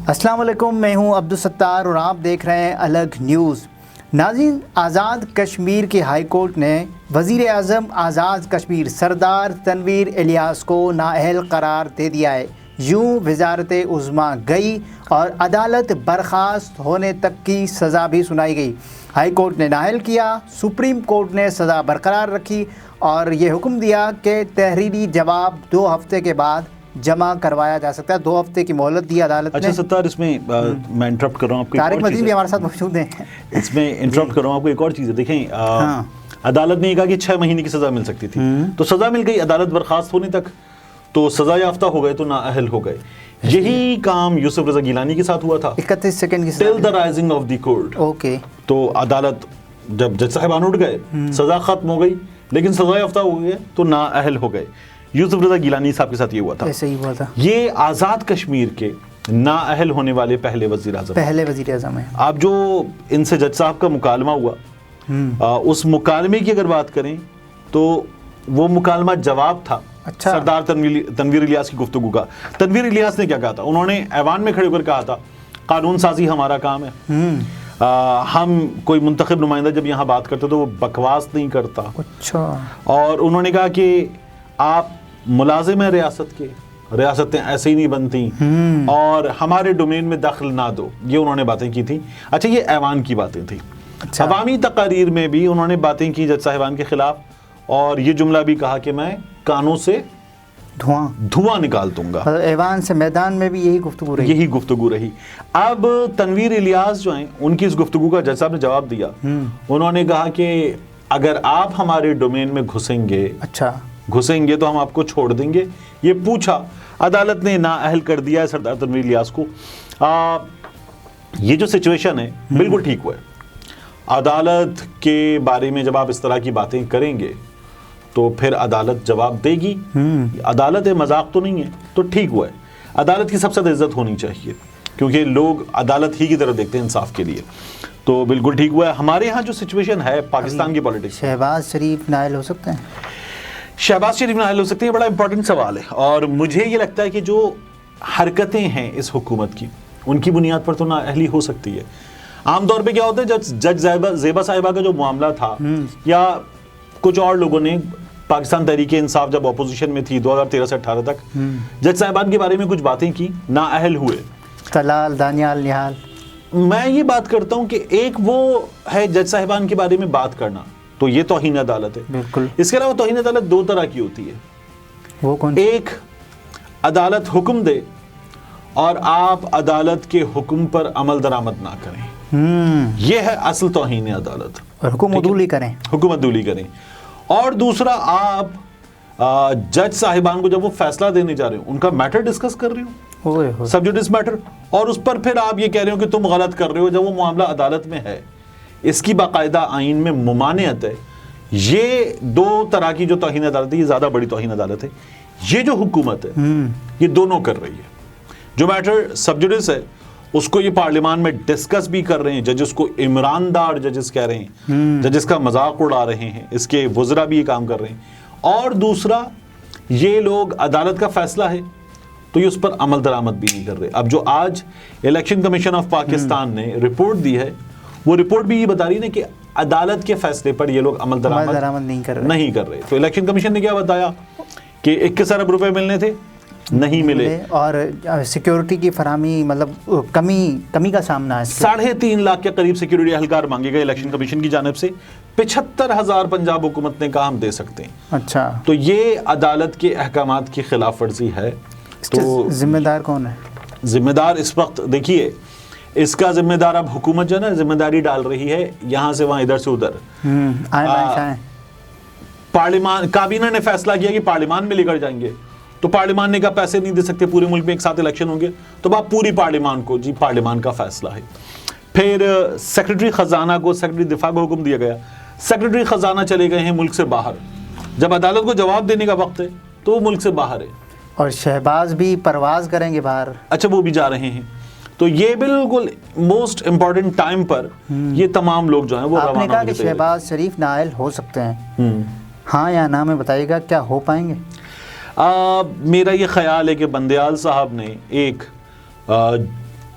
السلام علیکم، میں ہوں عبدالستار اور آپ دیکھ رہے ہیں الگ نیوز۔ ناظرین، آزاد کشمیر کے ہائی کورٹ نے وزیر اعظم آزاد کشمیر سردار تنویر الیاس کو نااہل قرار دے دیا ہے۔ یوں وزارت عظمیٰ گئی اور عدالت برخاست ہونے تک کی سزا بھی سنائی گئی۔ ہائی کورٹ نے نااہل کیا، سپریم کورٹ نے سزا برقرار رکھی اور یہ حکم دیا کہ تحریری جواب 2 ہفتے کے بعد جمع کروایا جا سکتا ہے۔ 2 ہفتے کی مہلت دی عدالت نے۔ اچھا ستار، اس میں میں انٹرپٹ کر رہا ہوں آپ کو، طارق مدین بھی ہمارے ساتھ موجود ہیں۔ اس میں انٹرپٹ کر رہا ہوں آپ کو، ایک اور چیز ہے، دیکھیں عدالت نے یہ کہا کہ 6 مہینے کی سزا مل سکتی تھی، تو سزا مل گئی عدالت برخاست ہونے تک، تو سزا یافتہ ہو گئے تو نااہل ہو گئے۔ یہی کام یوسف رضا گیلانی کے ساتھ ہوا تھا 31 سیکنڈ کی till the rising of the court. Okay, تو عدالت جب جج صاحبان اٹھ گئے، سزا ختم ہو گئی لیکن سزا یافتہ ہو گئے تو نااہل ہو گئے۔ یوسف رضا گیلانی صاحب کے ساتھ یہ ہوا تھا۔ ایسے ہی ہوا تھا۔ یہ آزاد کشمیر کے نااہل ہونے والے پہلے وزیر اعظم ہیں۔ اب جو ان سے جج صاحب کا مکالمہ ہوا، اس مکالمے کی اگر بات کریں تو وہ مکالمہ جواب تھا سردار تنویر الیاس کی گفتگو کا۔ تنویر الیاس نے کیا کہا تھا؟ انہوں نے ایوان میں کھڑے ہو کر کہا تھا قانون سازی ہمارا کام ہے، ہم کوئی منتخب نمائندہ جب یہاں بات کرتے تو وہ بکواس نہیں کرتا۔ اچھا، اور انہوں نے کہا کہ آپ ملازم ہیں ریاست کے، ریاستیں ایسے ہی نہیں بنتی، اور ہمارے ڈومین میں دخل نہ دو، یہ انہوں نے باتیں کی تھیں۔ اچھا، یہ ایوان کی باتیں تھیں۔ عوامی تقاریر میں بھی انہوں نے باتیں کی جج صاحبان کے خلاف، اور یہ جملہ بھی کہا کہ میں کانوں سے دھواں نکال دوں گا۔ ایوان سے میدان میں بھی یہی گفتگو رہی۔ اب تنویر الیاس جو ہیں، ان کی اس گفتگو کا جج صاحب نے جواب دیا۔ انہوں نے کہا کہ اگر آپ ہمارے ڈومین میں گھسیں گے تو ہم آپ کو چھوڑ دیں گے۔ یہ پوچھا، عدالت نے نااہل کر دیا ہے سردار تنویر الیاس کو۔ یہ جو سچویشن ہے بالکل ٹھیک ہوا ہے۔ عدالت کے بارے میں جب آپ اس طرح کی باتیں کریں گے تو پھر عدالت جواب دے گی۔ عدالت ہے، مذاق تو نہیں ہے، تو ٹھیک ہوا ہے۔ عدالت کی سب سے عزت ہونی چاہیے کیونکہ لوگ عدالت ہی کی طرف دیکھتے ہیں انصاف کے لیے، تو بالکل ٹھیک ہوا ہے۔ ہمارے یہاں جو سچویشن ہے پاکستان کی پالیٹکس، شہباز شریف نااہل ہو سکتے ہیں؟ شہباز شریف نااہل ہو سکتے ہیں، بڑا امپورٹنٹ سوال ہے، اور مجھے یہ لگتا ہے کہ جو حرکتیں ہیں اس حکومت کی، ان کی بنیاد پر تو نااہلی ہو سکتی ہے۔ عام طور پہ کیا ہوتا ہے، جج زیبا صاحبہ کا جو معاملہ تھا، یا کچھ اور لوگوں نے، پاکستان تحریک انصاف جب اپوزیشن میں تھی 2013 سے 18 تک، جج صاحبان کے بارے میں کچھ باتیں کی، نااہل ہوئے۔ طلال، دانیال، نہال۔ میں یہ بات کرتا ہوں کہ ایک وہ ہے جج صاحبان کے بارے میں بات کرنا، تو یہ توہین عدالت ہے۔ بالکل۔ اس کے علاوہ توہین عدالت 2 طرح کی ہوتی ہے۔ وہ کون؟ ایک، عدالت حکم دے اور آپ عدالت کے حکم پر عمل درآمد نہ کریں، یہ ہے اصل توہین عدالت، اور حکومت دولی کریں۔ اور دوسرا، آپ جج صاحبان کو جب وہ فیصلہ دینے جا رہے ہو، ان کا میٹر ڈسکس کر رہے ہو، سبجوڈس میٹر، اور اس پر پھر آپ یہ کہہ رہے ہو کہ تم غلط کر رہے ہو جب وہ معاملہ عدالت میں ہے، اس کی باقاعدہ آئین میں ممانعت ہے۔ یہ 2 طرح کی جو توہین عدالت ہے، یہ زیادہ بڑی توہین عدالت ہے۔ یہ جو حکومت ہے یہ دونوں کر رہی ہے۔ جو میٹر سبجوڈس ہے اس کو یہ پارلیمان میں ڈسکس بھی کر رہے ہیں، ججز کو عمران دار ججز کہہ رہے ہیں، ججز کا مذاق اڑا رہے ہیں، اس کے وزراء بھی یہ کام کر رہے ہیں۔ اور دوسرا، یہ لوگ عدالت کا فیصلہ ہے تو یہ اس پر عمل درآمد بھی نہیں کر رہے۔ اب جو آج الیکشن کمیشن آف پاکستان نے رپورٹ دی ہے، وہ رپورٹ بھی یہ بتا رہی ہے کہ عدالت کے فیصلے پر یہ لوگ عمل درآمد نہیں کر رہے۔ تو الیکشن کمیشن نے کیا بتایا کہ 21 ارب روپے ملنے تھے، نہیں ملے، اور سیکیورٹی کی فراہمی، مطلب کمی کا سامنا ہے۔ 3.5 لاکھ کے قریب سیکیورٹی اہلکار مانگے گئے الیکشن کمیشن کی جانب سے، 75,000 پنجاب حکومت نے کہا ہم دے سکتے ہیں۔ اچھا، تو یہ عدالت کے احکامات کی خلاف ورزی ہے۔ تو ذمہ دار کون ہے؟ ذمہ دار اس وقت دیکھیے، اس کا ذمہ دار اب حکومت جو ہے نا، ذمہ داری ڈال رہی ہے یہاں سے وہاں، ادھر سے ادھر۔ پارلیمان، کابینہ نے فیصلہ کیا کہ پارلیمان میں لے کر جائیں گے، تو پارلیمان نے کہا پیسے نہیں دے سکتے، پورے ملک میں ایک ساتھ الیکشن ہوں گے، تو آپ پوری پارلیمان کو، جی پارلیمان کا فیصلہ ہے۔ پھر سیکرٹری خزانہ کو، سیکرٹری دفاع کو حکم دیا گیا، سیکرٹری خزانہ چلے گئے ہیں ملک سے باہر، جب عدالت کو جواب دینے کا وقت ہے تو وہ ملک سے باہر ہے۔ اور شہباز بھی پرواز کریں گے باہر، اچھا وہ بھی جا رہے ہیں۔ تو یہ بالکل موسٹ امپورٹنٹ ٹائم پر یہ تمام لوگ جو ہیں وہ آپ نے کہا کہ شہباز شریف نااہل ہو سکتے ہیں، ہاں یا نہ میں بتائیے گا، کیا ہو پائیں گے؟ میرا یہ خیال ہے کہ بندیال صاحب نے ایک